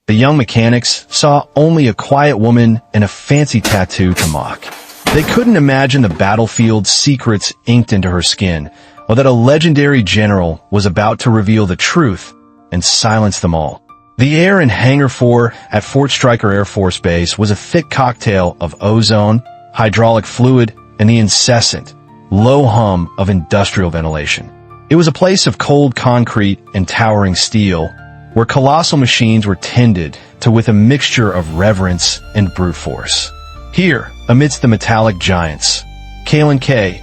The young mechanics saw only a quiet woman and a fancy tattoo to mock. They couldn't imagine the battlefield's secrets inked into her skin, or that a legendary general was about to reveal the truth and silence them all. The air in Hangar 4 at Fort Stryker Air Force Base was a thick cocktail of ozone, hydraulic fluid, and the incessant, low hum of industrial ventilation. It was a place of cold concrete and towering steel, where colossal machines were tended to with a mixture of reverence and brute force. Here, amidst the metallic giants, Kaelen K.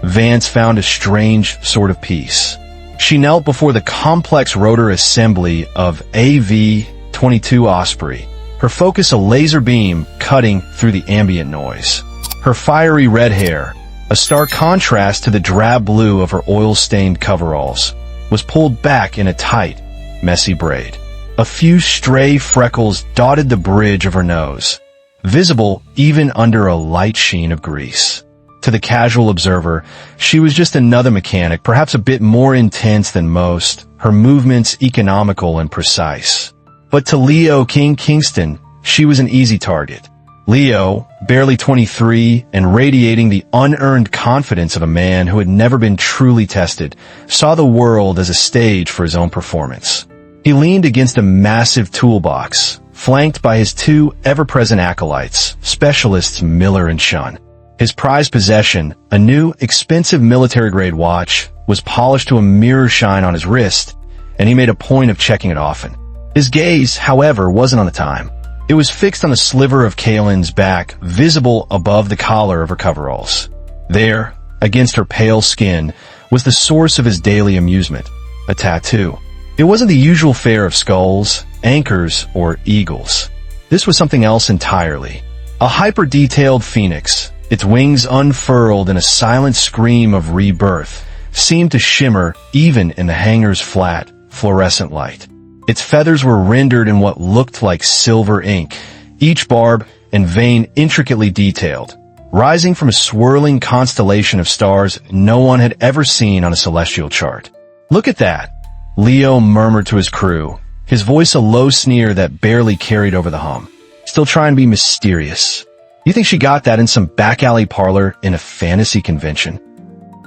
Vance found a strange sort of peace. She knelt before the complex rotor assembly of AV-22 Osprey, her focus a laser beam cutting through the ambient noise. Her fiery red hair, a stark contrast to the drab blue of her oil-stained coveralls, was pulled back in a tight, messy braid. A few stray freckles dotted the bridge of her nose, visible even under a light sheen of grease. To the casual observer, she was just another mechanic, perhaps a bit more intense than most, her movements economical and precise. But to Leo King Kingston, she was an easy target. Leo, barely 23 and radiating the unearned confidence of a man who had never been truly tested, saw the world as a stage for his own performance. He leaned against a massive toolbox, flanked by his two ever-present acolytes, specialists Miller and Shun. His prized possession, a new, expensive military-grade watch, was polished to a mirror shine on his wrist, and he made a point of checking it often. His gaze, however, wasn't on the time. It was fixed on a sliver of Kaelen's back, visible above the collar of her coveralls. There, against her pale skin, was the source of his daily amusement, a tattoo. It wasn't the usual fare of skulls, anchors, or eagles. This was something else entirely. A hyper-detailed phoenix, its wings unfurled in a silent scream of rebirth, seemed to shimmer even in the hangar's flat, fluorescent light. Its feathers were rendered in what looked like silver ink, each barb and vein intricately detailed, rising from a swirling constellation of stars no one had ever seen on a celestial chart. "Look at that," Leo murmured to his crew, his voice a low sneer that barely carried over the hum. "Still trying to be mysterious. You think she got that in some back-alley parlor in a fantasy convention?"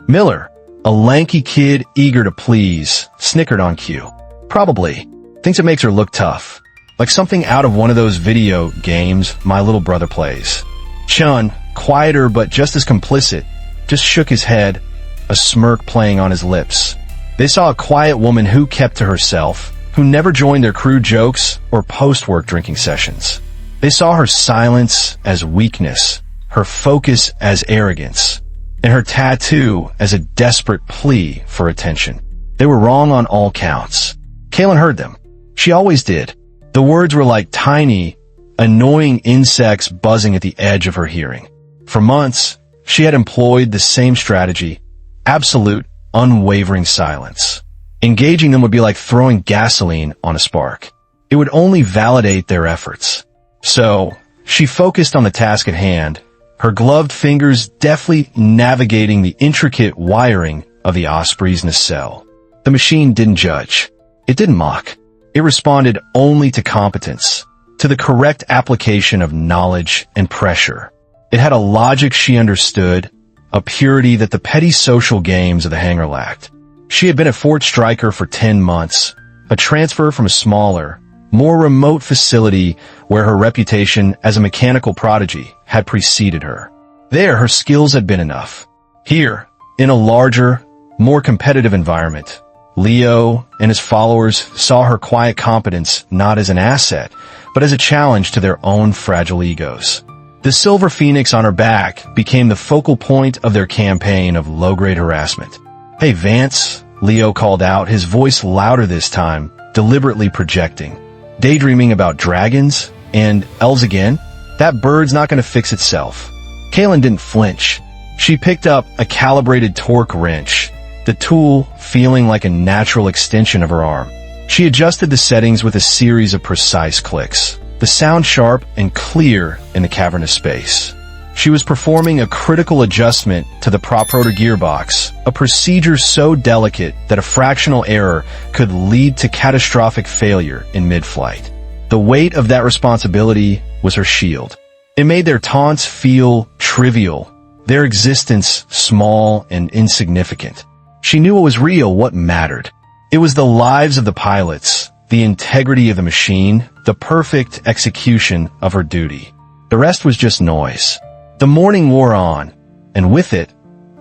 Miller, a lanky kid eager to please, snickered on cue. "Probably. Thinks it makes her look tough. Like something out of one of those video games my little brother plays." Chun, quieter but just as complicit, just shook his head, a smirk playing on his lips. They saw a quiet woman who kept to herself, who never joined their crew jokes or post-work drinking sessions. They saw her silence as weakness, her focus as arrogance, and her tattoo as a desperate plea for attention. They were wrong on all counts. Kaelen heard them. She always did. The words were like tiny, annoying insects buzzing at the edge of her hearing. For months, she had employed the same strategy, absolute, unwavering silence. Engaging them would be like throwing gasoline on a spark. It would only validate their efforts. So, she focused on the task at hand, her gloved fingers deftly navigating the intricate wiring of the Osprey's nacelle. The machine didn't judge. It didn't mock. It responded only to competence, to the correct application of knowledge and pressure. It had a logic she understood, a purity that the petty social games of the hangar lacked. She had been at Fort Stryker for 10 months, a transfer from a smaller, more remote facility where her reputation as a mechanical prodigy had preceded her. There, her skills had been enough. Here, in a larger, more competitive environment, Leo and his followers saw her quiet competence not as an asset, but as a challenge to their own fragile egos. The silver phoenix on her back became the focal point of their campaign of low-grade harassment. "Hey, Vance," Leo called out, his voice louder this time, deliberately projecting. "Daydreaming about dragons? And elves again? That bird's not going to fix itself." Kaelen didn't flinch. She picked up a calibrated torque wrench, the tool feeling like a natural extension of her arm. She adjusted the settings with a series of precise clicks, the sound sharp and clear in the cavernous space. She was performing a critical adjustment to the prop rotor gearbox, a procedure so delicate that a fractional error could lead to catastrophic failure in mid-flight. The weight of that responsibility was her shield. It made their taunts feel trivial, their existence small and insignificant. She knew what was real, what mattered. It was the lives of the pilots, the integrity of the machine, the perfect execution of her duty. The rest was just noise. The morning wore on, and with it,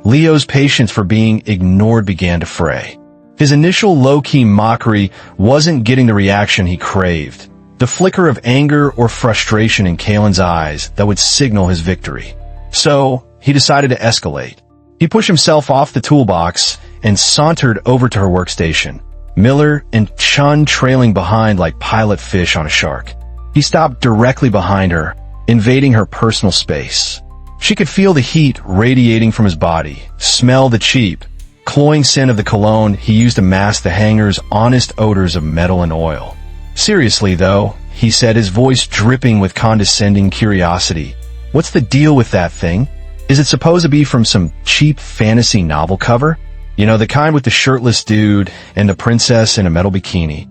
Leo's patience for being ignored began to fray. His initial low-key mockery wasn't getting the reaction he craved, the flicker of anger or frustration in Kaelen's eyes that would signal his victory. So, he decided to escalate. He pushed himself off the toolbox and sauntered over to her workstation, Miller and Chun trailing behind like pilot fish on a shark. He stopped directly behind her, invading her personal space. She could feel the heat radiating from his body, smell the cheap, cloying scent of the cologne he used to mask the hangar's honest odors of metal and oil. "Seriously, though," he said, his voice dripping with condescending curiosity. "What's the deal with that thing? Is it supposed to be from some cheap fantasy novel cover? You know, the kind with the shirtless dude and the princess in a metal bikini."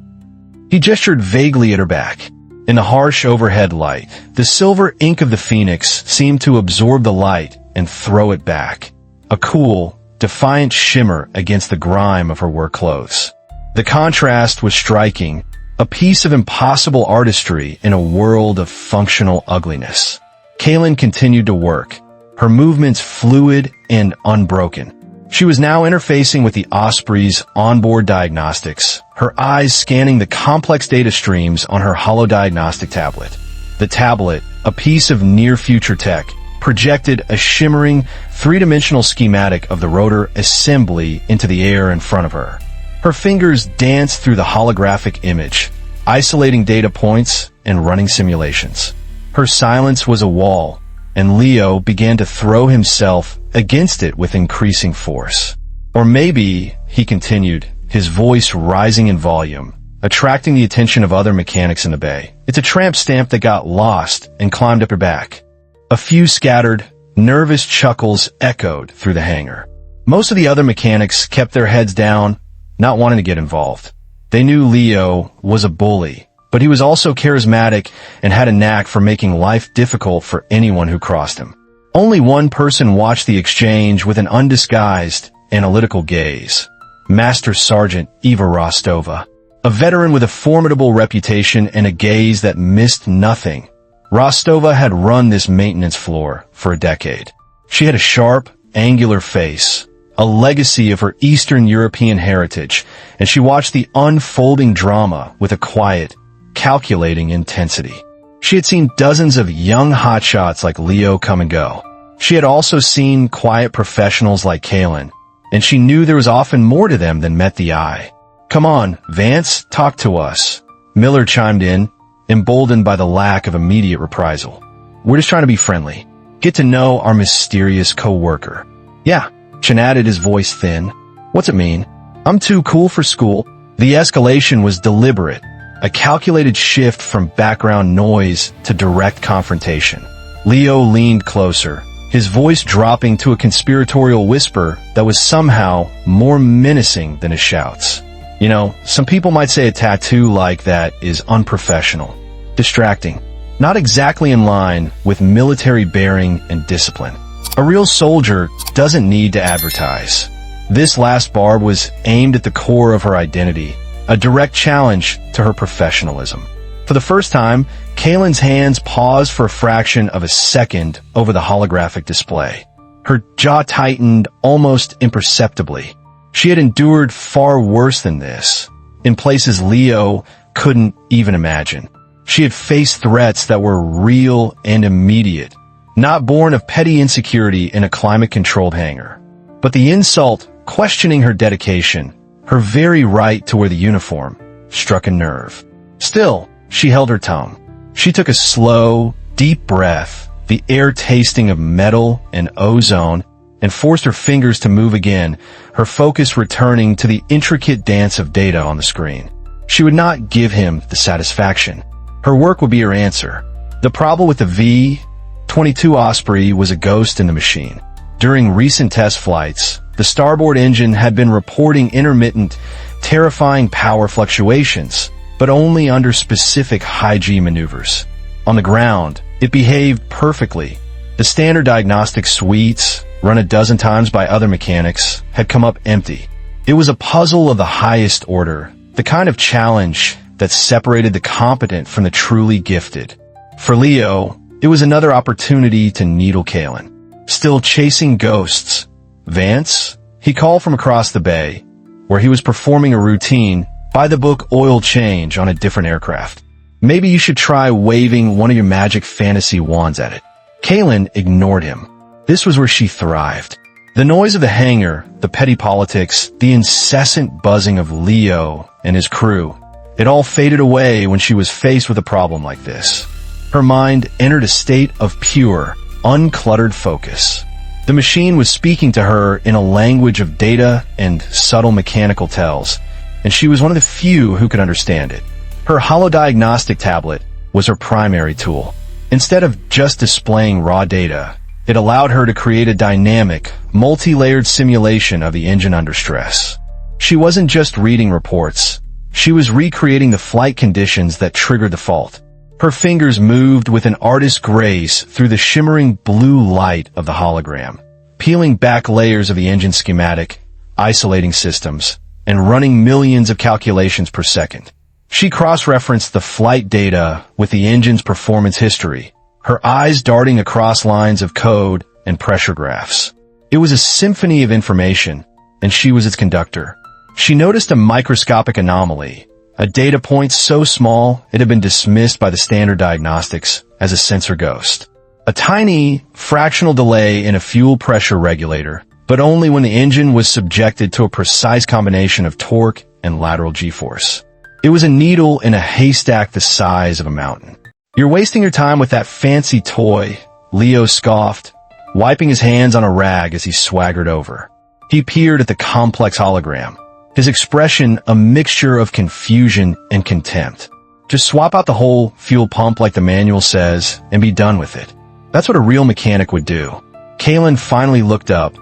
He gestured vaguely at her back. In the harsh overhead light, the silver ink of the phoenix seemed to absorb the light and throw it back. A cool, defiant shimmer against the grime of her work clothes. The contrast was striking, a piece of impossible artistry in a world of functional ugliness. Kaelen continued to work, her movements fluid and unbroken. She was now interfacing with the Osprey's onboard diagnostics, her eyes scanning the complex data streams on her holodiagnostic tablet. The tablet, a piece of near-future tech, projected a shimmering, three-dimensional schematic of the rotor assembly into the air in front of her. Her fingers danced through the holographic image, isolating data points and running simulations. Her silence was a wall, and Leo began to throw himself against it with increasing force. "Or maybe," he continued, his voice rising in volume, attracting the attention of other mechanics in the bay, "it's a tramp stamp that got lost and climbed up your back." A few scattered, nervous chuckles echoed through the hangar. Most of the other mechanics kept their heads down, not wanting to get involved. They knew Leo was a bully, but he was also charismatic and had a knack for making life difficult for anyone who crossed him. Only one person watched the exchange with an undisguised, analytical gaze. Master Sergeant Eva Rostova, a veteran with a formidable reputation and a gaze that missed nothing. Rostova had run this maintenance floor for a decade. She had a sharp, angular face, a legacy of her Eastern European heritage, and she watched the unfolding drama with a quiet, calculating intensity. She had seen dozens of young hotshots like Leo come and go. She had also seen quiet professionals like Kaelen, and she knew there was often more to them than met the eye. "Come on, Vance, talk to us," Miller chimed in, emboldened by the lack of immediate reprisal. "We're just trying to be friendly. Get to know our mysterious co-worker." "Yeah," Chen added, his voice thin. "What's it mean? I'm too cool for school." The escalation was deliberate, a calculated shift from background noise to direct confrontation. Leo leaned closer, his voice dropping to a conspiratorial whisper that was somehow more menacing than his shouts. "You know, some people might say a tattoo like that is unprofessional, distracting, not exactly in line with military bearing and discipline. A real soldier doesn't need to advertise." This last barb was aimed at the core of her identity, a direct challenge to her professionalism. For the first time, Kaelen's hands paused for a fraction of a second over the holographic display. Her jaw tightened almost imperceptibly. She had endured far worse than this, in places Leo couldn't even imagine. She had faced threats that were real and immediate, not born of petty insecurity in a climate-controlled hangar. But the insult questioning her dedication, her very right to wear the uniform, struck a nerve. Still, she held her tongue. She took a slow, deep breath, the air tasting of metal and ozone, and forced her fingers to move again, her focus returning to the intricate dance of data on the screen. She would not give him the satisfaction. Her work would be her answer. The problem with the V-22 Osprey was a ghost in the machine. During recent test flights, the starboard engine had been reporting intermittent, terrifying power fluctuations, but only under specific high-G maneuvers. On the ground, it behaved perfectly. The standard diagnostic suites, run a dozen times by other mechanics, had come up empty. It was a puzzle of the highest order, the kind of challenge that separated the competent from the truly gifted. For Leo, it was another opportunity to needle Kaelen. Still chasing ghosts, Vance, he called from across the bay, where he was performing a routine by-the-book oil change on a different aircraft. Maybe you should try waving one of your magic fantasy wands at it. Kaelen ignored him. This was where she thrived. The noise of the hangar, the petty politics, the incessant buzzing of Leo and his crew, it all faded away when she was faced with a problem like this. Her mind entered a state of pure, uncluttered focus. The machine was speaking to her in a language of data and subtle mechanical tells, and she was one of the few who could understand it. Her holodiagnostic tablet was her primary tool. Instead of just displaying raw data, it allowed her to create a dynamic, multi-layered simulation of the engine under stress. She wasn't just reading reports. She was recreating the flight conditions that triggered the fault. Her fingers moved with an artist's grace through the shimmering blue light of the hologram, peeling back layers of the engine schematic, isolating systems, and running millions of calculations per second. She cross-referenced the flight data with the engine's performance history, her eyes darting across lines of code and pressure graphs. It was a symphony of information, and she was its conductor. She noticed a microscopic anomaly, a data point so small it had been dismissed by the standard diagnostics as a sensor ghost. A tiny, fractional delay in a fuel pressure regulator, but only when the engine was subjected to a precise combination of torque and lateral g-force. It was a needle in a haystack the size of a mountain. "You're wasting your time with that fancy toy," Leo scoffed, wiping his hands on a rag as he swaggered over. He peered at the complex hologram, his expression a mixture of confusion and contempt. "Just swap out the whole fuel pump like the manual says and be done with it. That's what a real mechanic would do." Kaelen finally looked up,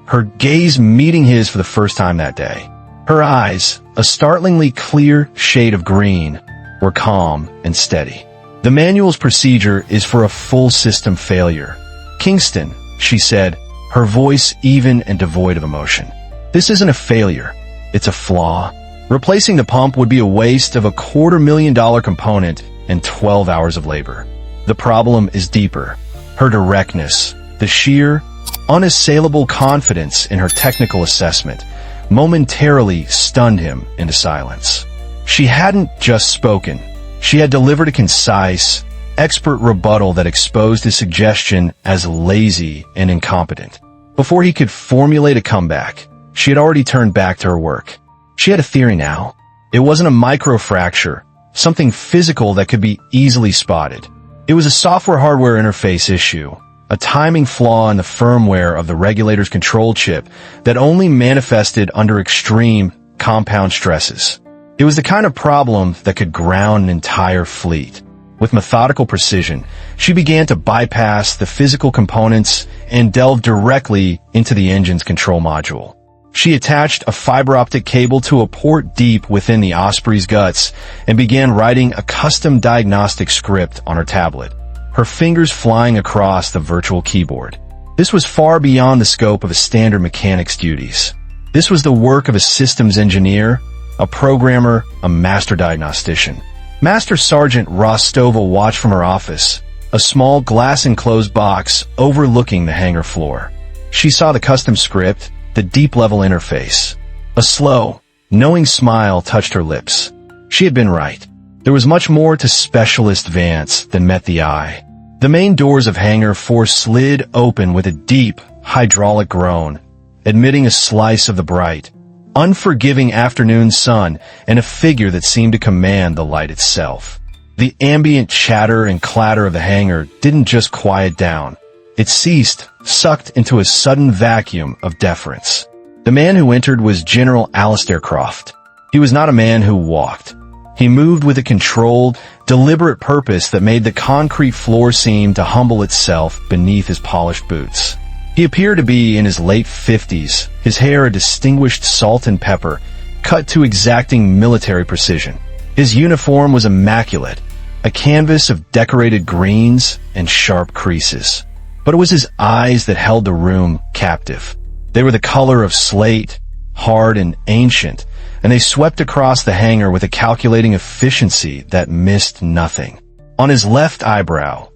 her gaze meeting his for the first time that day. Her eyes, a startlingly clear shade of green, were calm and steady. "The manual's procedure is for a full system failure. Kingston," she said, her voice even and devoid of emotion. "This isn't a failure. It's a flaw. Replacing the pump would be a waste of a $250,000 component and 12 hours of labor. The problem is deeper. Her directness, the sheer, unassailable confidence in her technical assessment, momentarily stunned him into silence. She hadn't just spoken. She had delivered a concise, expert rebuttal that exposed his suggestion as lazy and incompetent. Before he could formulate a comeback, she had already turned back to her work. She had a theory now. It wasn't a microfracture, something physical that could be easily spotted. It was a software-hardware interface issue, a timing flaw in the firmware of the regulator's control chip that only manifested under extreme, compound stresses. It was the kind of problem that could ground an entire fleet. With methodical precision, she began to bypass the physical components and delve directly into the engine's control module. She attached a fiber optic cable to a port deep within the Osprey's guts and began writing a custom diagnostic script on her tablet, her fingers flying across the virtual keyboard. This was far beyond the scope of a standard mechanic's duties. This was the work of a systems engineer, a programmer, a master diagnostician. Master Sergeant Rostova watched from her office, a small glass-enclosed box overlooking the hangar floor. She saw the custom script, the deep-level interface. A slow, knowing smile touched her lips. She had been right. There was much more to Specialist Vance than met the eye. The main doors of Hangar 4 slid open with a deep, hydraulic groan, admitting a slice of the bright, unforgiving afternoon sun and a figure that seemed to command the light itself. The ambient chatter and clatter of the hangar didn't just quiet down. It ceased, sucked into a sudden vacuum of deference. The man who entered was General Alistair Croft. He was not a man who walked. He moved with a controlled, deliberate purpose that made the concrete floor seem to humble itself beneath his polished boots. He appeared to be in his late 50s, his hair a distinguished salt and pepper, cut to exacting military precision. His uniform was immaculate, a canvas of decorated greens and sharp creases. But it was his eyes that held the room captive. They were the color of slate, hard and ancient, and they swept across the hangar with a calculating efficiency that missed nothing. On his left eyebrow,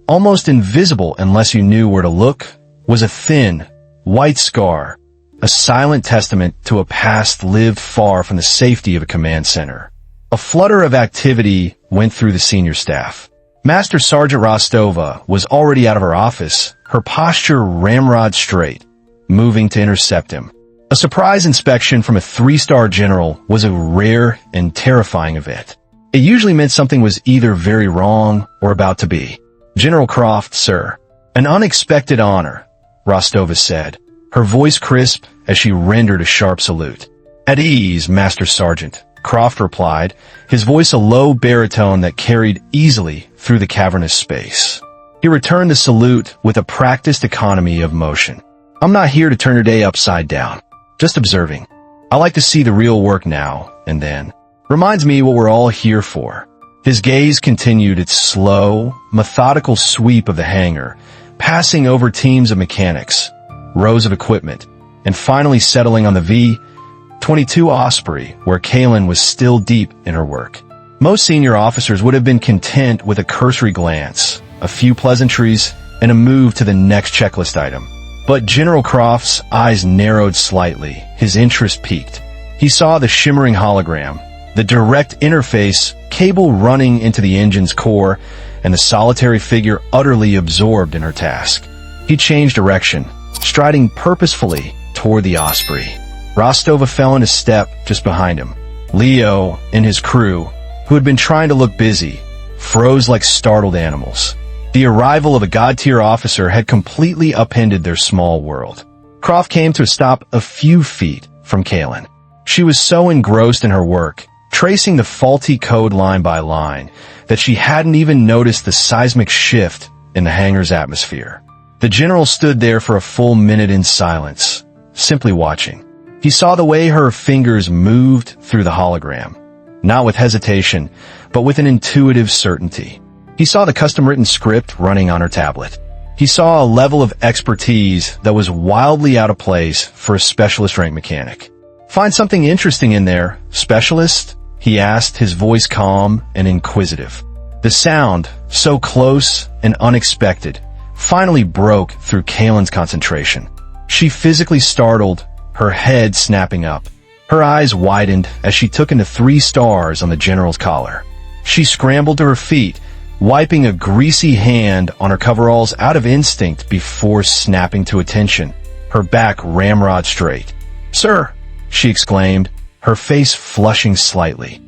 almost invisible unless you knew where to look, was a thin, white scar, a silent testament to a past lived far from the safety of a command center. A flutter of activity went through the senior staff. Master Sergeant Rostova was already out of her office, her posture ramrod straight, moving to intercept him. A surprise inspection from a 3-star general was a rare and terrifying event. It usually meant something was either very wrong or about to be. "General Croft, sir." "An unexpected honor," Rostova said, her voice crisp as she rendered a sharp salute. "At ease, Master Sergeant," Croft replied, his voice a low baritone that carried easily through the cavernous space. He returned the salute with a practiced economy of motion. "I'm not here to turn your day upside down. Just observing. I like to see the real work now and then. Reminds me what we're all here for." His gaze continued its slow, methodical sweep of the hangar, passing over teams of mechanics, rows of equipment, and finally settling on the V-22 Osprey, where Kaelen was still deep in her work. Most senior officers would have been content with a cursory glance, a few pleasantries, and a move to the next checklist item. But General Croft's eyes narrowed slightly, his interest peaked. He saw the shimmering hologram, the direct interface cable running into the engine's core, and the solitary figure utterly absorbed in her task. He changed direction, striding purposefully toward the Osprey. Rostova fell into step just behind him. Leo and his crew, who had been trying to look busy, froze like startled animals. The arrival of a god-tier officer had completely upended their small world. Croft came to a stop a few feet from Kaelen. She was so engrossed in her work, tracing the faulty code line by line, that she hadn't even noticed the seismic shift in the hangar's atmosphere. The general stood there for a full minute in silence, simply watching. He saw the way her fingers moved through the hologram, not with hesitation, but with an intuitive certainty. He saw the custom-written script running on her tablet. He saw a level of expertise that was wildly out of place for a specialist-rank mechanic. "Find something interesting in there, specialist?" he asked, his voice calm and inquisitive. The sound, so close and unexpected, finally broke through Kaelen's concentration. She physically startled, her head snapping up. Her eyes widened as she took in the 3 stars on the general's collar. She scrambled to her feet, wiping a greasy hand on her coveralls out of instinct before snapping to attention, her back ramrod straight. "Sir," she exclaimed, her face flushing slightly.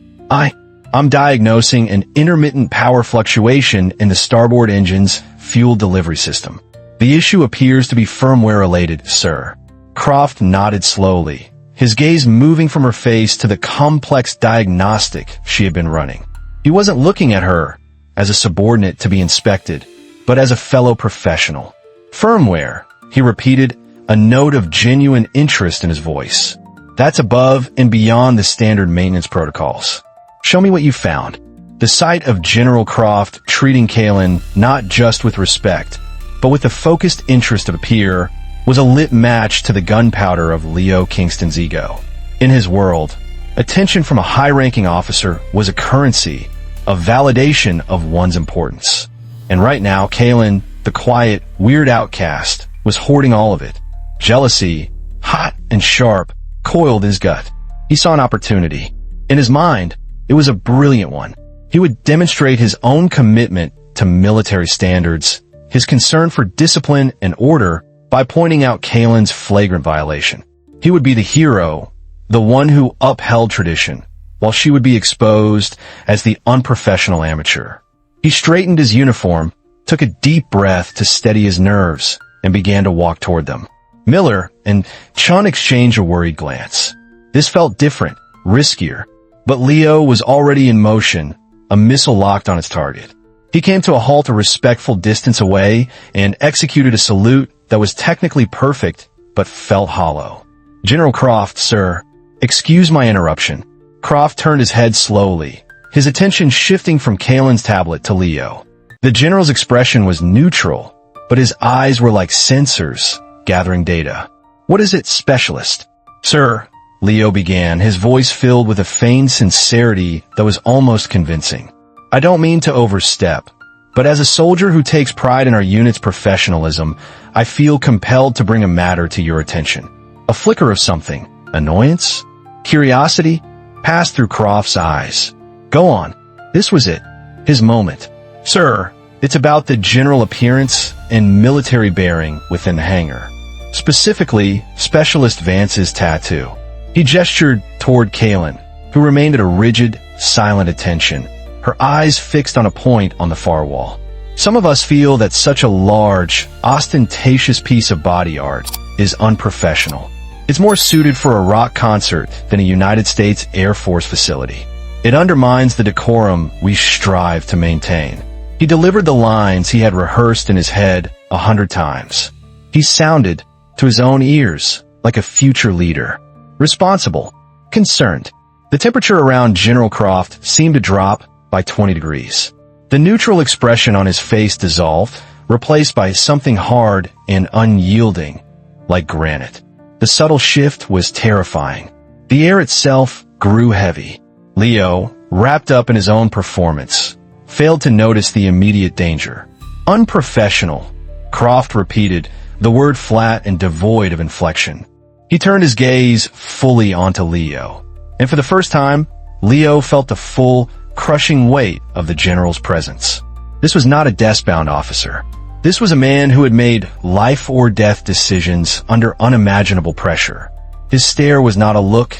I'm diagnosing an intermittent power fluctuation in the starboard engine's fuel delivery system. The issue appears to be firmware-related, sir." Croft nodded slowly, his gaze moving from her face to the complex diagnostic she had been running. He wasn't looking at her as a subordinate to be inspected, but as a fellow professional. "Firmware," he repeated, a note of genuine interest in his voice. "That's above and beyond the standard maintenance protocols. Show me what you found." The sight of General Croft treating Kaelen not just with respect, but with the focused interest of a peer, was a lit match to the gunpowder of Leo Kingston's ego. In his world, attention from a high-ranking officer was a currency, a validation of one's importance. And right now, Kaelen, the quiet, weird outcast, was hoarding all of it. Jealousy, hot and sharp, coiled in his gut. He saw an opportunity. In his mind, it was a brilliant one. He would demonstrate his own commitment to military standards, his concern for discipline and order, by pointing out Kaelen's flagrant violation. He would be the hero, the one who upheld tradition, while she would be exposed as the unprofessional amateur. He straightened his uniform, took a deep breath to steady his nerves, and began to walk toward them. Miller and Chun exchanged a worried glance. This felt different, riskier, but Leo was already in motion, a missile locked on its target. He came to a halt a respectful distance away and executed a salute that was technically perfect, but felt hollow. "General Croft, sir." "Excuse my interruption." Croft turned his head slowly, his attention shifting from Kaelen's tablet to Leo. The general's expression was neutral, but his eyes were like sensors, gathering data. "What is it, specialist?" "Sir," Leo began, his voice filled with a feigned sincerity that was almost convincing. "I don't mean to overstep, but as a soldier who takes pride in our unit's professionalism, I feel compelled to bring a matter to your attention." A flicker of something, annoyance, curiosity, passed through Croft's eyes. "Go on." This was it, his moment. "Sir, it's about the general appearance and military bearing within the hangar. Specifically, Specialist Vance's tattoo." He gestured toward Kaelen, who remained at a rigid, silent attention, her eyes fixed on a point on the far wall. "Some of us feel that such a large, ostentatious piece of body art is unprofessional. It's more suited for a rock concert than a United States Air Force facility. It undermines the decorum we strive to maintain." He delivered the lines he had rehearsed in his head 100 times. He sounded, to his own ears, like a future leader. Responsible. Concerned. The temperature around General Croft seemed to drop by 20 degrees. The neutral expression on his face dissolved, replaced by something hard and unyielding, like granite. The subtle shift was terrifying. The air itself grew heavy. Leo, wrapped up in his own performance, failed to notice the immediate danger. "Unprofessional," Croft repeated, the word flat and devoid of inflection. He turned his gaze fully onto Leo, and for the first time, Leo felt the full, crushing weight of the general's presence. This was not a desk-bound officer. This was a man who had made life-or-death decisions under unimaginable pressure. His stare was not a look.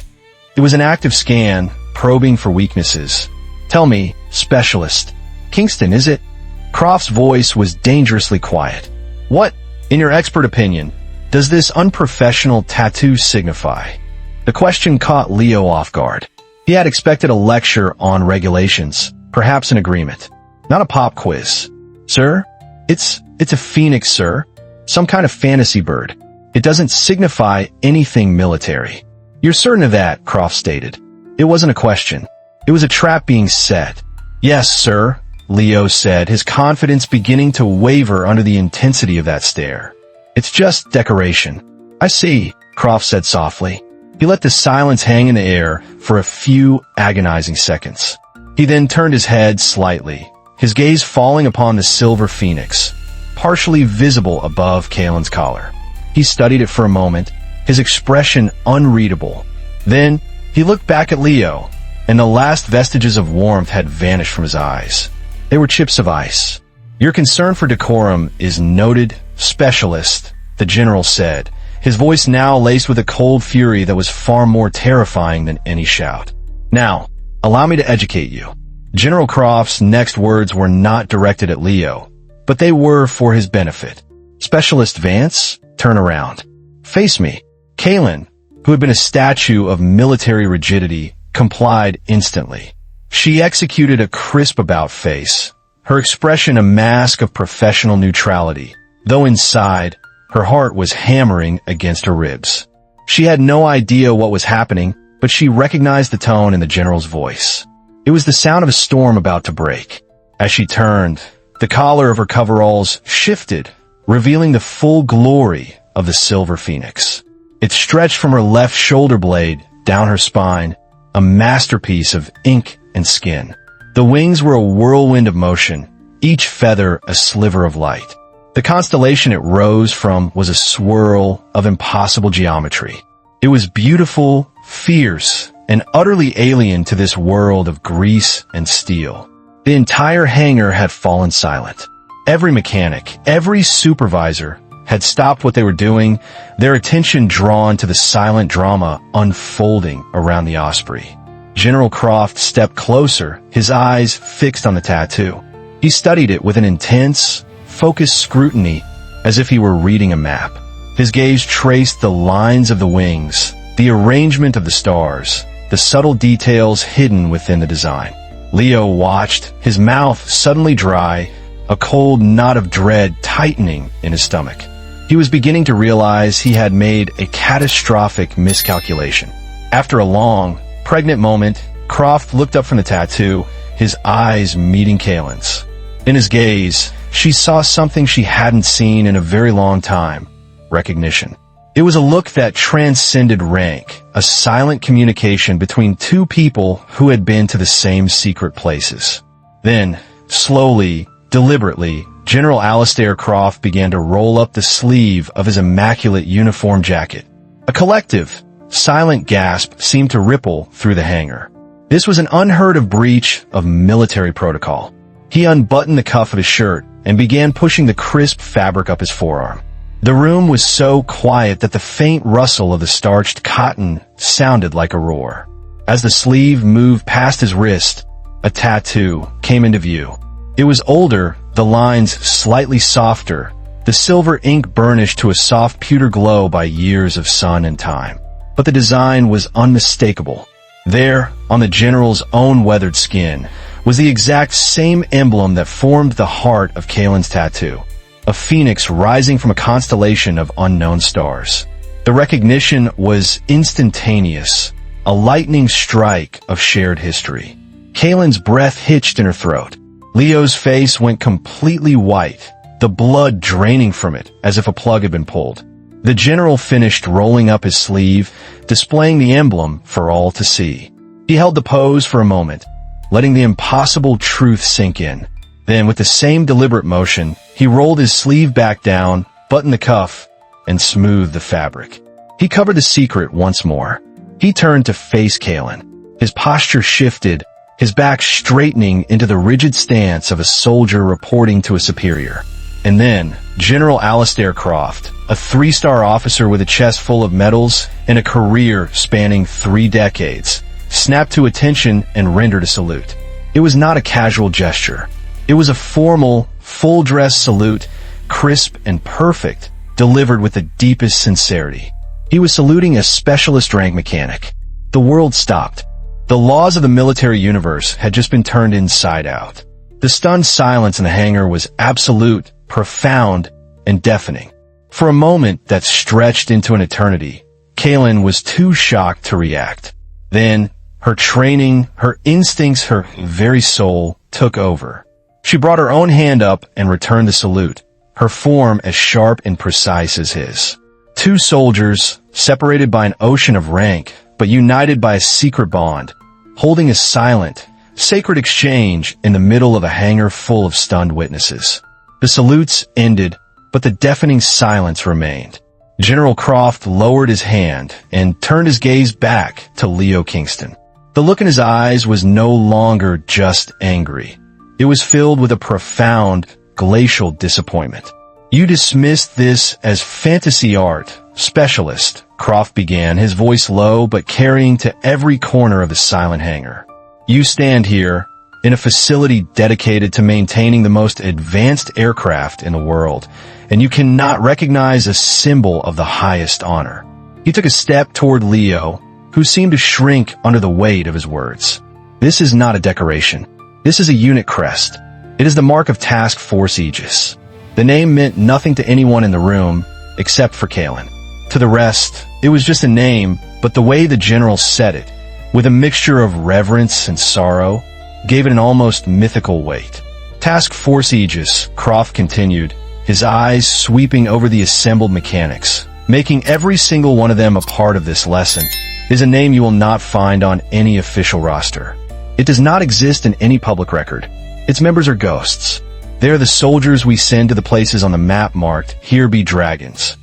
It was an active scan, probing for weaknesses. "Tell me, specialist, Kingston, is it?" Croft's voice was dangerously quiet. "What, in your expert opinion, does this unprofessional tattoo signify?" The question caught Leo off guard. He had expected a lecture on regulations, perhaps an agreement, not a pop quiz. "Sir, it's a phoenix, sir. Some kind of fantasy bird. It doesn't signify anything military." "You're certain of that?" Croft stated. It wasn't a question. It was a trap being set. "Yes, sir," Leo said, his confidence beginning to waver under the intensity of that stare. "It's just decoration." "I see," Croft said softly. He let the silence hang in the air for a few agonizing seconds. He then turned his head slightly, his gaze falling upon the silver phoenix, partially visible above Kaelen's collar. He studied it for a moment, his expression unreadable. Then, he looked back at Leo, and the last vestiges of warmth had vanished from his eyes. They were chips of ice. "Your concern for decorum is noted, specialist," the general said, his voice now laced with a cold fury that was far more terrifying than any shout. "Now, allow me to educate you." General Croft's next words were not directed at Leo, but they were for his benefit. "Specialist Vance, turn around. Face me." Kaelen, who had been a statue of military rigidity, complied instantly. She executed a crisp about-face, her expression a mask of professional neutrality, though inside, her heart was hammering against her ribs. She had no idea what was happening, but she recognized the tone in the general's voice. It was the sound of a storm about to break. As she turned, the collar of her coveralls shifted, revealing the full glory of the silver phoenix. It stretched from her left shoulder blade down her spine, a masterpiece of ink and skin. The wings were a whirlwind of motion, each feather a sliver of light. The constellation it rose from was a swirl of impossible geometry. It was beautiful, fierce, and utterly alien to this world of grease and steel. The entire hangar had fallen silent. Every mechanic, every supervisor had stopped what they were doing, their attention drawn to the silent drama unfolding around the Osprey. General Croft stepped closer, his eyes fixed on the tattoo. He studied it with an intense, focused scrutiny, as if he were reading a map. His gaze traced the lines of the wings, the arrangement of the stars, the subtle details hidden within the design. Leo watched, his mouth suddenly dry, a cold knot of dread tightening in his stomach. He was beginning to realize he had made a catastrophic miscalculation. After a long, pregnant moment, Croft looked up from the tattoo, his eyes meeting Kaelen's. In his gaze, she saw something she hadn't seen in a very long time: recognition. It was a look that transcended rank, a silent communication between two people who had been to the same secret places. Then, slowly, deliberately, General Alistair Croft began to roll up the sleeve of his immaculate uniform jacket. A collective, silent gasp seemed to ripple through the hangar. This was an unheard-of breach of military protocol. He unbuttoned the cuff of his shirt and began pushing the crisp fabric up his forearm. The room was so quiet that the faint rustle of the starched cotton sounded like a roar. As the sleeve moved past his wrist, a tattoo came into view. It was older, the lines slightly softer, the silver ink burnished to a soft pewter glow by years of sun and time. But the design was unmistakable. There, on the general's own weathered skin, was the exact same emblem that formed the heart of Kaelen's tattoo. A phoenix rising from a constellation of unknown stars. The recognition was instantaneous, a lightning strike of shared history. Kaelen's breath hitched in her throat. Leo's face went completely white, the blood draining from it as if a plug had been pulled. The general finished rolling up his sleeve, displaying the emblem for all to see. He held the pose for a moment, letting the impossible truth sink in. Then, with the same deliberate motion, he rolled his sleeve back down, buttoned the cuff, and smoothed the fabric. He covered the secret once more. He turned to face Kaelen. His posture shifted, his back straightening into the rigid stance of a soldier reporting to a superior. And then, General Alistair Croft, a 3-star officer with a chest full of medals and a career spanning 3 decades, snapped to attention and rendered a salute. It was not a casual gesture. It was a formal, full-dress salute, crisp and perfect, delivered with the deepest sincerity. He was saluting a specialist rank mechanic. The world stopped. The laws of the military universe had just been turned inside out. The stunned silence in the hangar was absolute, profound, and deafening. For a moment that stretched into an eternity, Kaelen was too shocked to react. Then, her training, her instincts, her very soul took over. She brought her own hand up and returned the salute, her form as sharp and precise as his. Two soldiers, separated by an ocean of rank, but united by a secret bond, holding a silent, sacred exchange in the middle of a hangar full of stunned witnesses. The salutes ended, but the deafening silence remained. General Croft lowered his hand and turned his gaze back to Leo Kingston. The look in his eyes was no longer just angry. It was filled with a profound, glacial disappointment. "You dismissed this as fantasy art, specialist," Croft began, his voice low but carrying to every corner of the silent hangar. "You stand here, in a facility dedicated to maintaining the most advanced aircraft in the world, and you cannot recognize a symbol of the highest honor." He took a step toward Leo, who seemed to shrink under the weight of his words. "This is not a decoration. This is a unit crest. It is the mark of Task Force Aegis." The name meant nothing to anyone in the room, except for Kaelen. To the rest, it was just a name, but the way the general said it, with a mixture of reverence and sorrow, gave it an almost mythical weight. "Task Force Aegis," Croft continued, his eyes sweeping over the assembled mechanics, making every single one of them a part of this lesson, is a name you will not find on any official roster. It does not exist in any public record. Its members are ghosts. They are the soldiers we send to the places on the map marked, "Here be dragons."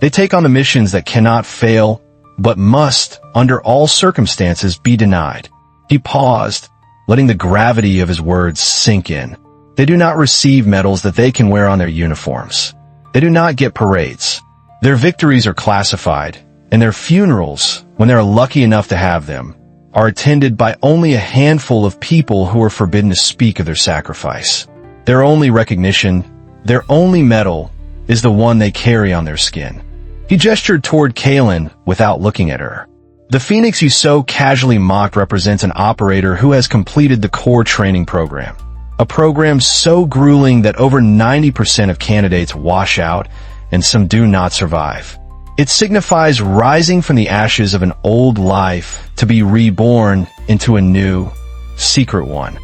They take on the missions that cannot fail, but must, under all circumstances, be denied. He paused, letting the gravity of his words sink in. They do not receive medals that they can wear on their uniforms. They do not get parades. Their victories are classified, and their funerals, when they are lucky enough to have them, are attended by only a handful of people who are forbidden to speak of their sacrifice. Their only recognition, their only medal, is the one they carry on their skin. He gestured toward Kaelen without looking at her. "The Phoenix you so casually mocked represents an operator who has completed the core training program. A program so grueling that over 90% of candidates wash out and some do not survive. It signifies rising from the ashes of an old life to be reborn into a new, secret one.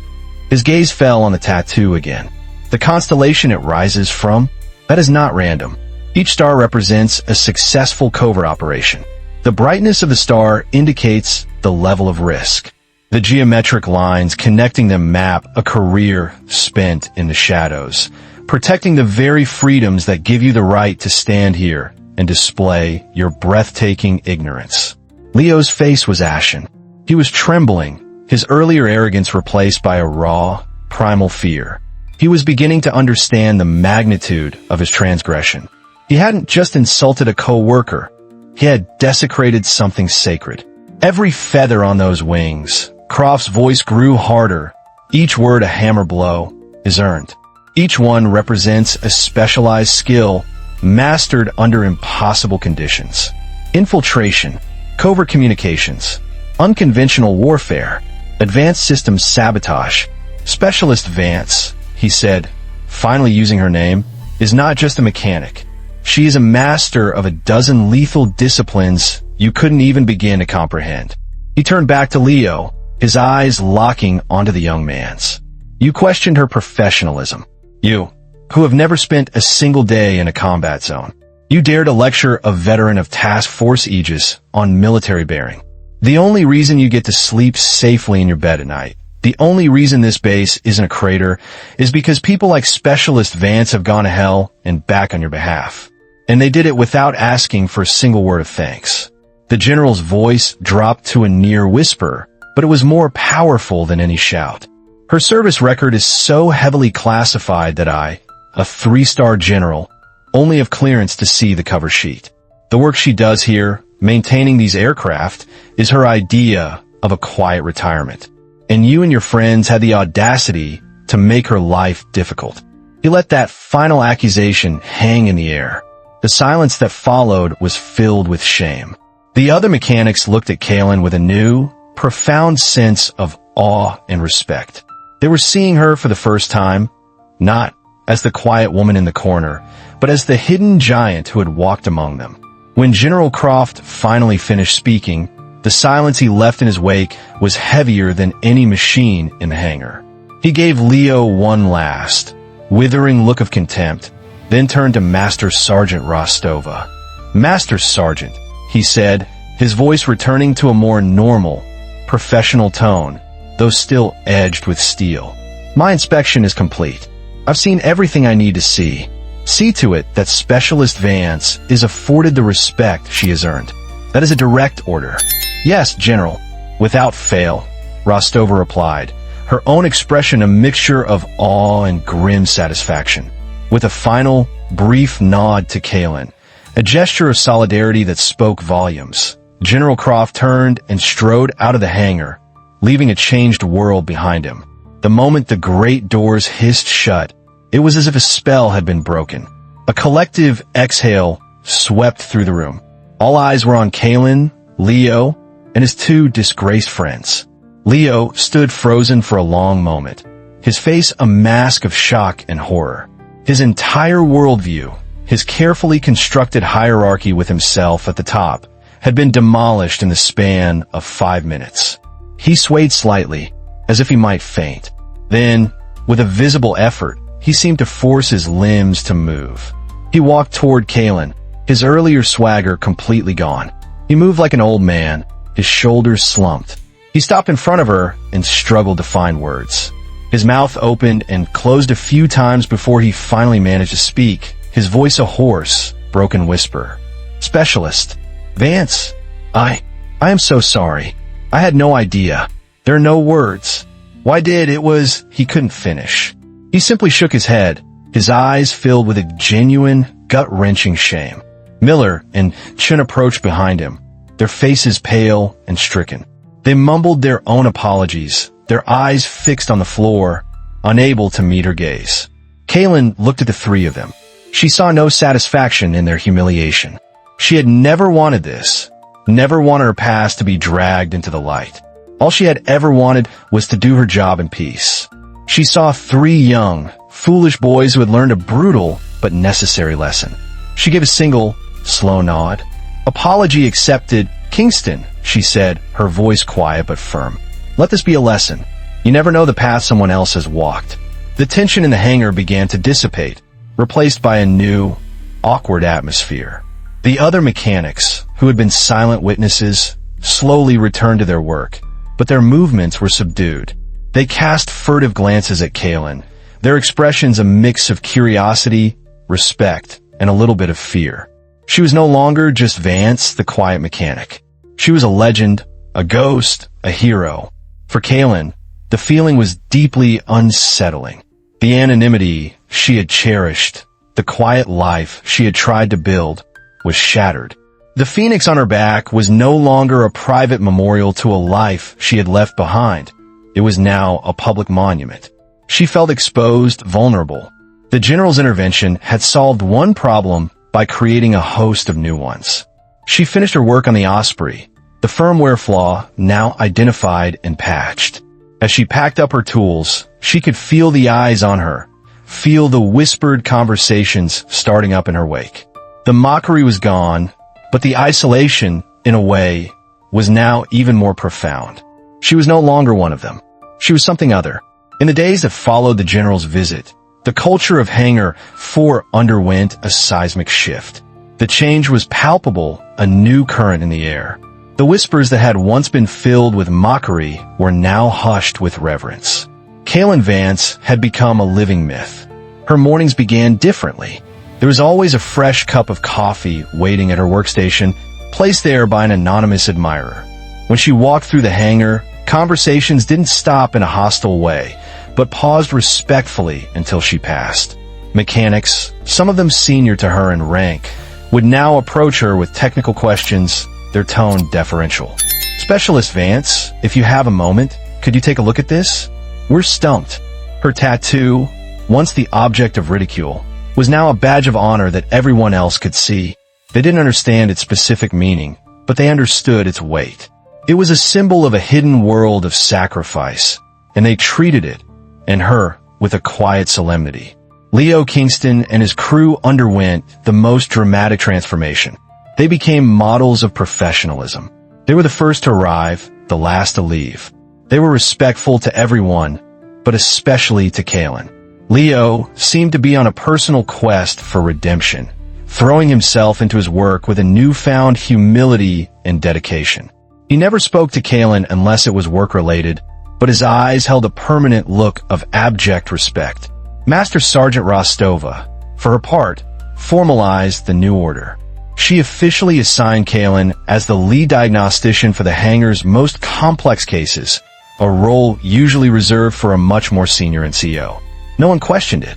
His gaze fell on the tattoo again. The constellation it rises from? That is not random. Each star represents a successful covert operation. The brightness of the star indicates the level of risk. The geometric lines connecting them map a career spent in the shadows, protecting the very freedoms that give you the right to stand here and display your breathtaking ignorance. Leo's face was ashen. He was trembling, his earlier arrogance replaced by a raw, primal fear. He was beginning to understand the magnitude of his transgression. He hadn't just insulted a co-worker. He had desecrated something sacred. Every feather on those wings, Croft's voice grew harder. Each word a hammer blow is earned. Each one represents a specialized skill mastered under impossible conditions. Infiltration, covert communications, unconventional warfare, advanced systems sabotage. Specialist Vance, he said, finally using her name, is not just a mechanic. She is a master of a dozen lethal disciplines you couldn't even begin to comprehend. He turned back to Leo, his eyes locking onto the young man's. You questioned her professionalism. You, who have never spent a single day in a combat zone. You dare to lecture a veteran of Task Force Aegis on military bearing. The only reason you get to sleep safely in your bed at night, the only reason this base isn't a crater, is because people like Specialist Vance have gone to hell and back on your behalf. And they did it without asking for a single word of thanks. The general's voice dropped to a near whisper, but it was more powerful than any shout. Her service record is so heavily classified that I, a 3-star general, only have clearance to see the cover sheet. The work she does here, maintaining these aircraft, is her idea of a quiet retirement. And you and your friends had the audacity to make her life difficult. He let that final accusation hang in the air. The silence that followed was filled with shame. The other mechanics looked at Kaelen with a new, profound sense of awe and respect. They were seeing her for the first time, not as the quiet woman in the corner, but as the hidden giant who had walked among them. When General Croft finally finished speaking, the silence he left in his wake was heavier than any machine in the hangar. He gave Leo one last, withering look of contempt, then turned to Master Sergeant Rostova. Master Sergeant, he said, his voice returning to a more normal, professional tone, though still edged with steel. My inspection is complete. I've seen everything I need to see. See to it that Specialist Vance is afforded the respect she has earned. That is a direct order. Yes, General. Without fail, Rostova replied, her own expression a mixture of awe and grim satisfaction. With a final, brief nod to Kaelen, a gesture of solidarity that spoke volumes, General Croft turned and strode out of the hangar, leaving a changed world behind him. The moment the great doors hissed shut, it was as if a spell had been broken. A collective exhale swept through the room. All eyes were on Kaelen, Leo, and his 2 disgraced friends. Leo stood frozen for a long moment, his face a mask of shock and horror. His entire worldview, his carefully constructed hierarchy with himself at the top, had been demolished in the span of 5 minutes. He swayed slightly, as if he might faint. Then, with a visible effort, he seemed to force his limbs to move. He walked toward Kaelen, his earlier swagger completely gone. He moved like an old man, his shoulders slumped. He stopped in front of her and struggled to find words. His mouth opened and closed a few times before he finally managed to speak, his voice a hoarse, broken whisper. Specialist. Vance. I am so sorry. I had no idea. There are no words. Why did it was he couldn't finish. He simply shook his head, his eyes filled with a genuine, gut-wrenching shame. Miller and Chun approached behind him, their faces pale and stricken. They mumbled their own apologies, their eyes fixed on the floor, unable to meet her gaze. Kaelen looked at the 3 of them. She saw no satisfaction in their humiliation. She had never wanted this, never wanted her past to be dragged into the light. All she had ever wanted was to do her job in peace. She saw 3 young, foolish boys who had learned a brutal but necessary lesson. She gave a single, slow nod. Apology accepted. Kingston, she said, her voice quiet but firm. Let this be a lesson. You never know the path someone else has walked. The tension in the hangar began to dissipate, replaced by a new, awkward atmosphere. The other mechanics, who had been silent witnesses, slowly returned to their work, but their movements were subdued. They cast furtive glances at Kaelen, their expressions a mix of curiosity, respect, and a little bit of fear. She was no longer just Vance, the quiet mechanic. She was a legend, a ghost, a hero. For Kaelen, the feeling was deeply unsettling. The anonymity she had cherished, the quiet life she had tried to build, was shattered. The phoenix on her back was no longer a private memorial to a life she had left behind. It was now a public monument. She felt exposed, vulnerable. The general's intervention had solved one problem by creating a host of new ones. She finished her work on the Osprey, the firmware flaw now identified and patched. As she packed up her tools, she could feel the eyes on her, feel the whispered conversations starting up in her wake. The mockery was gone, but the isolation, in a way, was now even more profound. She was no longer one of them. She was something other. In the days that followed the general's visit, the culture of Hangar 4 underwent a seismic shift. The change was palpable, a new current in the air. The whispers that had once been filled with mockery were now hushed with reverence. Kaelen Vance had become a living myth. Her mornings began differently. There was always a fresh cup of coffee waiting at her workstation, placed there by an anonymous admirer. When she walked through the hangar, conversations didn't stop in a hostile way, but paused respectfully until she passed. Mechanics, some of them senior to her in rank, would now approach her with technical questions, their tone deferential. "Specialist Vance, if you have a moment, could you take a look at this?" "We're stumped." Her tattoo, once the object of ridicule, was now a badge of honor that everyone else could see. They didn't understand its specific meaning, but they understood its weight. It was a symbol of a hidden world of sacrifice, and they treated it, and her, with a quiet solemnity. Leo Kingston and his crew underwent the most dramatic transformation. They became models of professionalism. They were the first to arrive, the last to leave. They were respectful to everyone, but especially to Kaelen. Leo seemed to be on a personal quest for redemption, throwing himself into his work with a newfound humility and dedication. He never spoke to Kaelen unless it was work-related, but his eyes held a permanent look of abject respect. Master Sergeant Rostova, for her part, formalized the new order. She officially assigned Kaelen as the lead diagnostician for the hangar's most complex cases, a role usually reserved for a much more senior NCO. No one questioned it.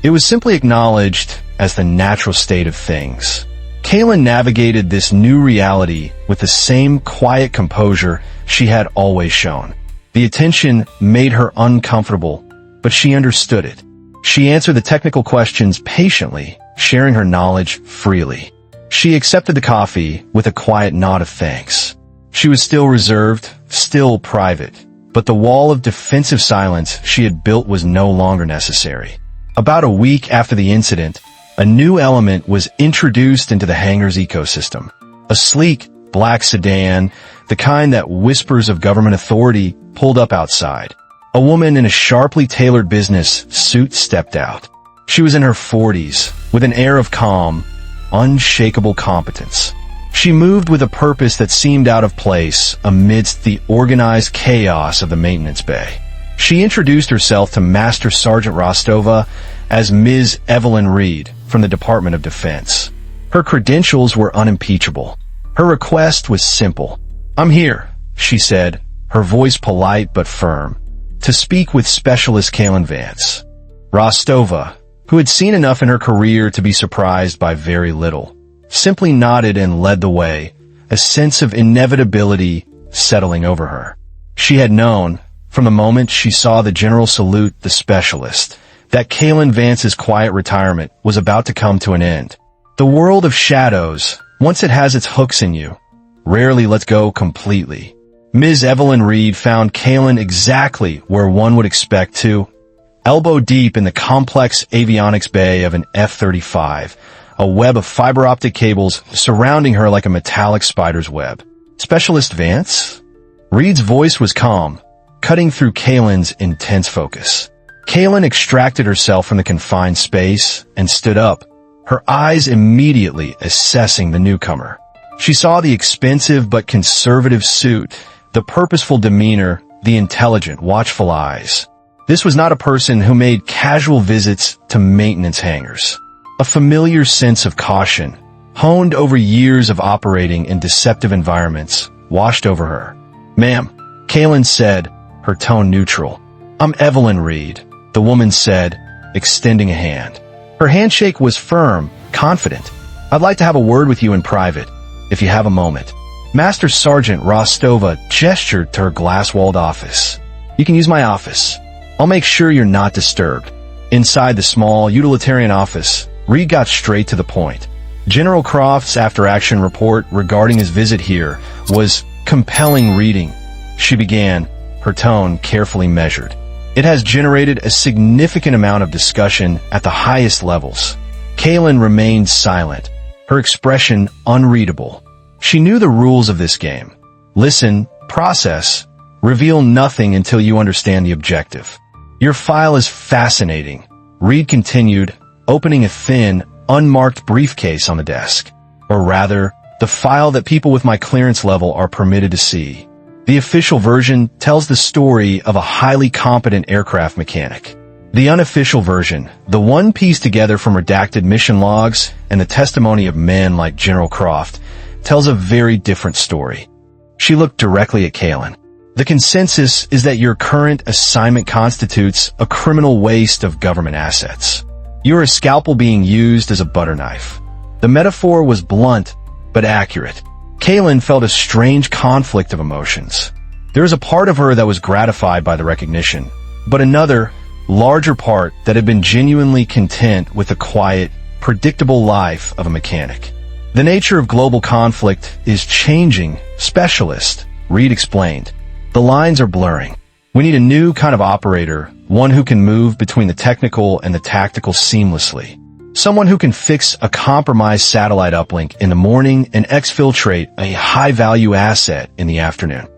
It was simply acknowledged as the natural state of things. Kaelen navigated this new reality with the same quiet composure she had always shown. The attention made her uncomfortable, but she understood it. She answered the technical questions patiently, sharing her knowledge freely. She accepted the coffee with a quiet nod of thanks. She was still reserved, still private, but the wall of defensive silence she had built was no longer necessary. About a week after the incident, a new element was introduced into the hangar's ecosystem. A sleek, black sedan, the kind that whispers of government authority, pulled up outside. A woman in a sharply tailored business suit stepped out. She was in her 40s, with an air of calm, unshakable competence. She moved with a purpose that seemed out of place amidst the organized chaos of the maintenance bay. She introduced herself to Master Sergeant Rostova as Ms. Evelyn Reed from the Department of Defense. Her credentials were unimpeachable. Her request was simple. "I'm here," she said, her voice polite but firm, "to speak with Specialist Kaelen Vance." Rostova, who had seen enough in her career to be surprised by very little, simply nodded and led the way, a sense of inevitability settling over her. She had known, from the moment she saw the general salute the specialist, that Kaelen Vance's quiet retirement was about to come to an end. The world of shadows, once it has its hooks in you, rarely lets go completely. Ms. Evelyn Reed found Kaelen exactly where one would expect to, elbow deep in the complex avionics bay of an F-35, a web of fiber optic cables surrounding her like a metallic spider's web. "Specialist Vance?" Reed's voice was calm, cutting through Kaelen's intense focus. Kaelen extracted herself from the confined space and stood up, her eyes immediately assessing the newcomer. She saw the expensive but conservative suit, the purposeful demeanor, the intelligent, watchful eyes. This was not a person who made casual visits to maintenance hangars. A familiar sense of caution, honed over years of operating in deceptive environments, washed over her. "Ma'am," Kaelen said, her tone neutral. "I'm Evelyn Reed," the woman said, extending a hand. Her handshake was firm, confident. "I'd like to have a word with you in private, if you have a moment." Master Sergeant Rostova gestured to her glass-walled office. "You can use my office. I'll make sure you're not disturbed." Inside the small, utilitarian office, Reed got straight to the point. General Croft's after-action report regarding his visit here was compelling reading. She began, her tone carefully measured. "It has generated a significant amount of discussion at the highest levels." Kaelen remained silent, her expression unreadable. She knew the rules of this game. Listen, process, reveal nothing until you understand the objective. "Your file is fascinating," Reed continued, opening a thin, unmarked briefcase on the desk. "Or rather, the file that people with my clearance level are permitted to see. The official version tells the story of a highly competent aircraft mechanic. The unofficial version, the one pieced together from redacted mission logs and the testimony of men like General Croft, tells a very different story." She looked directly at Kaelen. "The consensus is that your current assignment constitutes a criminal waste of government assets. You're a scalpel being used as a butter knife." The metaphor was blunt, but accurate. Kaelen felt a strange conflict of emotions. There was a part of her that was gratified by the recognition, but another, larger part that had been genuinely content with the quiet, predictable life of a mechanic. "The nature of global conflict is changing, Specialist," Reed explained. "The lines are blurring. We need a new kind of operator, one who can move between the technical and the tactical seamlessly. Someone who can fix a compromised satellite uplink in the morning and exfiltrate a high-value asset in the afternoon."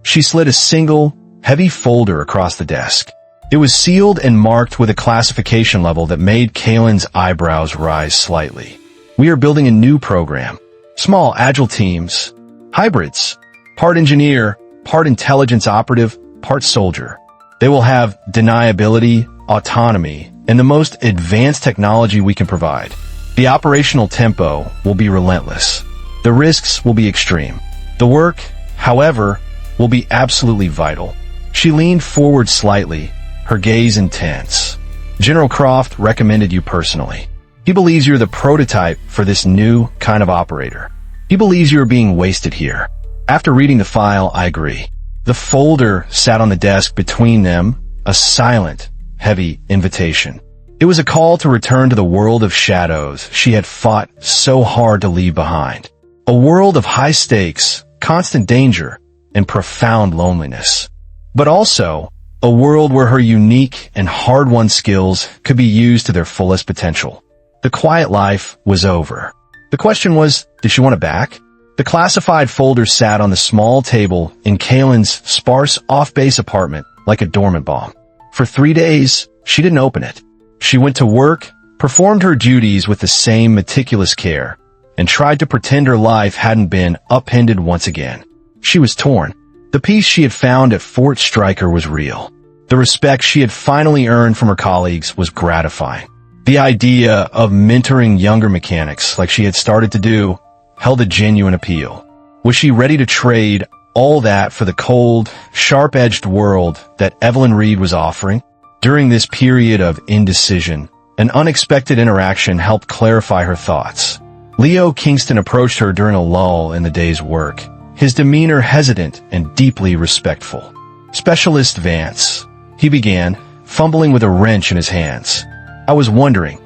She slid a single, heavy folder across the desk. It was sealed and marked with a classification level that made Kaelen's eyebrows rise slightly. "We are building a new program. Small, agile teams. Hybrids. Part engineer, part intelligence operative, part soldier. They will have deniability, autonomy, and the most advanced technology we can provide. The operational tempo will be relentless. The risks will be extreme. The work, however, will be absolutely vital." She leaned forward slightly, her gaze intense. "General Croft recommended you personally. He believes you're the prototype for this new kind of operator. He believes you are being wasted here." After reading the file, I agree. The folder sat on the desk between them, a silent, heavy invitation. It was a call to return to the world of shadows she had fought so hard to leave behind. A world of high stakes, constant danger, and profound loneliness. But also, a world where her unique and hard-won skills could be used to their fullest potential. The quiet life was over. The question was, did she want it back? The classified folder sat on the small table in Kaelen's sparse off-base apartment like a dormant bomb. For 3 days, she didn't open it. She went to work, performed her duties with the same meticulous care, and tried to pretend her life hadn't been upended once again. She was torn. The peace she had found at Fort Stryker was real. The respect she had finally earned from her colleagues was gratifying. The idea of mentoring younger mechanics like she had started to do held a genuine appeal. Was she ready to trade all that for the cold, sharp-edged world that Evelyn Reed was offering? During this period of indecision, an unexpected interaction helped clarify her thoughts. Leo Kingston approached her during a lull in the day's work, his demeanor hesitant and deeply respectful. "Specialist Vance," he began, fumbling with a wrench in his hands. "I was wondering,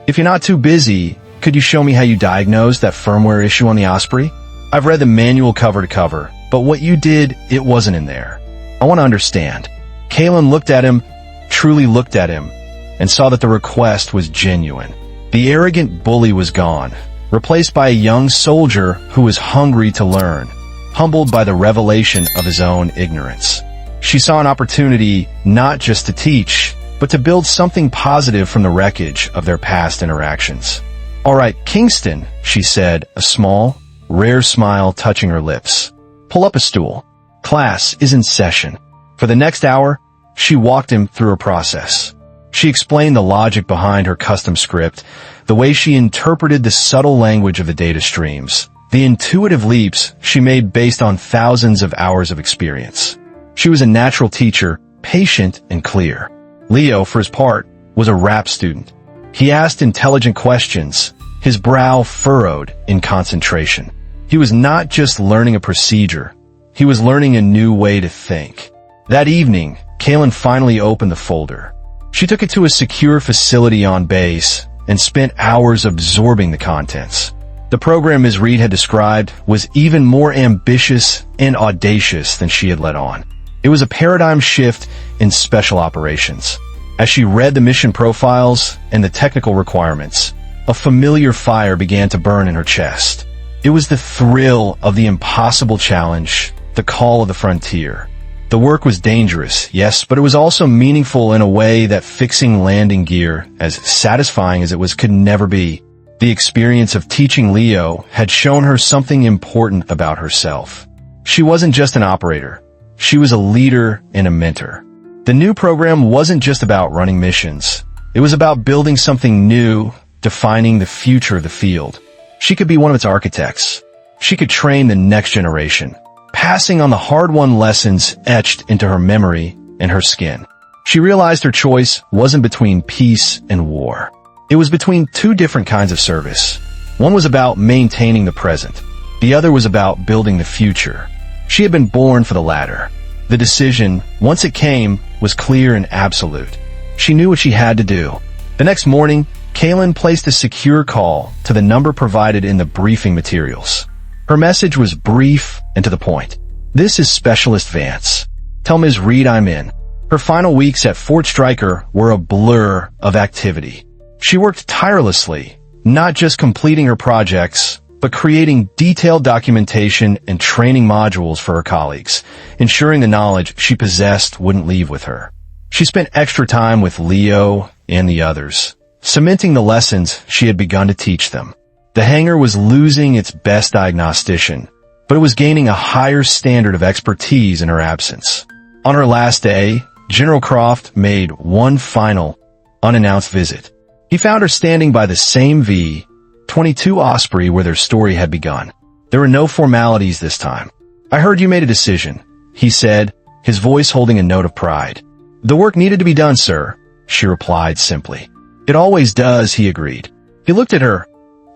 if you're not too busy, could you show me how you diagnosed that firmware issue on the Osprey? I've read the manual cover to cover, but what you did, it wasn't in there. I want to understand." Kaelen looked at him, truly looked at him, and saw that the request was genuine. The arrogant bully was gone, replaced by a young soldier who was hungry to learn, humbled by the revelation of his own ignorance. She saw an opportunity not just to teach, but to build something positive from the wreckage of their past interactions. "All right, Kingston," she said, a small, rare smile touching her lips. "Pull up a stool. Class is in session." For the next hour, she walked him through her process. She explained the logic behind her custom script, the way she interpreted the subtle language of the data streams, the intuitive leaps she made based on thousands of hours of experience. She was a natural teacher, patient and clear. Leo, for his part, was a rap student. He asked intelligent questions, his brow furrowed in concentration. He was not just learning a procedure, he was learning a new way to think. That evening, Kaelen finally opened the folder. She took it to a secure facility on base and spent hours absorbing the contents. The program Ms. Reed had described was even more ambitious and audacious than she had let on. It was a paradigm shift in special operations. As she read the mission profiles and the technical requirements, a familiar fire began to burn in her chest. It was the thrill of the impossible challenge, the call of the frontier. The work was dangerous, yes, but it was also meaningful in a way that fixing landing gear, as satisfying as it was, could never be. The experience of teaching Leo had shown her something important about herself. She wasn't just an operator. She was a leader and a mentor. The new program wasn't just about running missions. It was about building something new, defining the future of the field. She could be one of its architects. She could train the next generation, passing on the hard-won lessons etched into her memory and her skin. She realized her choice wasn't between peace and war. It was between two different kinds of service. One was about maintaining the present. The other was about building the future. She had been born for the latter. The decision, once it came, was clear and absolute. She knew what she had to do. The next morning, Kaelen placed a secure call to the number provided in the briefing materials. Her message was brief and to the point. "This is Specialist Vance. Tell Ms. Reed I'm in." Her final weeks at Fort Stryker were a blur of activity. She worked tirelessly, not just completing her projects, but creating detailed documentation and training modules for her colleagues, ensuring the knowledge she possessed wouldn't leave with her. She spent extra time with Leo and the others, cementing the lessons she had begun to teach them. The hangar was losing its best diagnostician, but it was gaining a higher standard of expertise in her absence. On her last day, General Croft made one final, unannounced visit. He found her standing by the same V-22 Osprey where their story had begun. There were no formalities this time. "I heard you made a decision," he said, his voice holding a note of pride. "The work needed to be done, sir," she replied simply. "It always does," he agreed. He looked at her,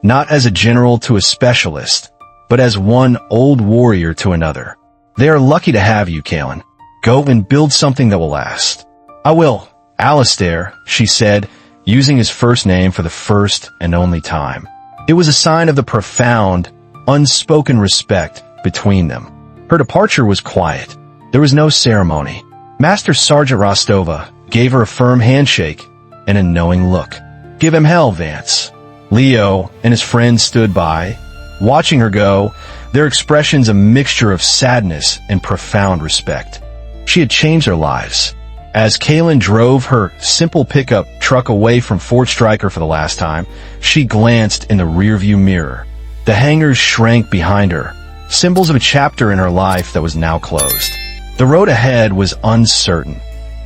not as a general to a specialist, but as one old warrior to another. "They are lucky to have you, Kaelen. Go and build something that will last." "I will, Alistair," she said, using his first name for the first and only time. It was a sign of the profound, unspoken respect between them. Her departure was quiet. There was no ceremony. Master Sergeant Rostova gave her a firm handshake and a knowing look. "Give him hell, Vance." Leo and his friends stood by, watching her go, their expressions a mixture of sadness and profound respect. She had changed their lives. As Kaelen drove her simple pickup truck away from Fort Stryker for the last time, she glanced in the rearview mirror. The hangars shrank behind her, symbols of a chapter in her life that was now closed. The road ahead was uncertain,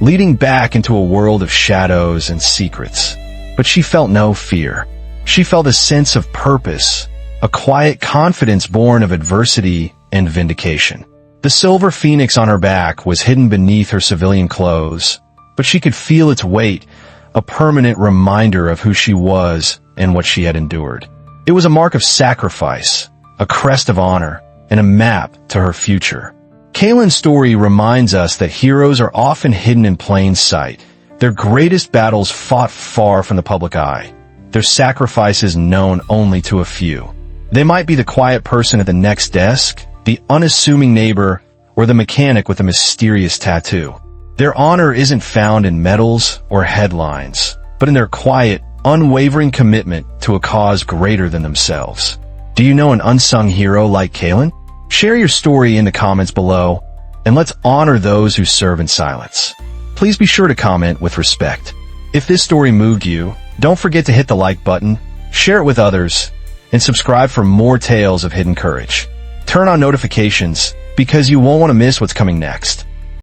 leading back into a world of shadows and secrets. But she felt no fear. She felt a sense of purpose, a quiet confidence born of adversity and vindication. The silver phoenix on her back was hidden beneath her civilian clothes, but she could feel its weight, a permanent reminder of who she was and what she had endured. It was a mark of sacrifice, a crest of honor, and a map to her future. Kaelen's story reminds us that heroes are often hidden in plain sight, their greatest battles fought far from the public eye, their sacrifices known only to a few. They might be the quiet person at the next desk, the unassuming neighbor, or the mechanic with a mysterious tattoo. Their honor isn't found in medals or headlines, but in their quiet, unwavering commitment to a cause greater than themselves. Do you know an unsung hero like Kaelen? Share your story in the comments below. and let's honor those who serve in silence. Please be sure to comment with respect. If this story moved you, don't forget to hit the like button, share it with others, and subscribe for more tales of hidden courage. Turn on notifications because you won't want to miss what's coming next.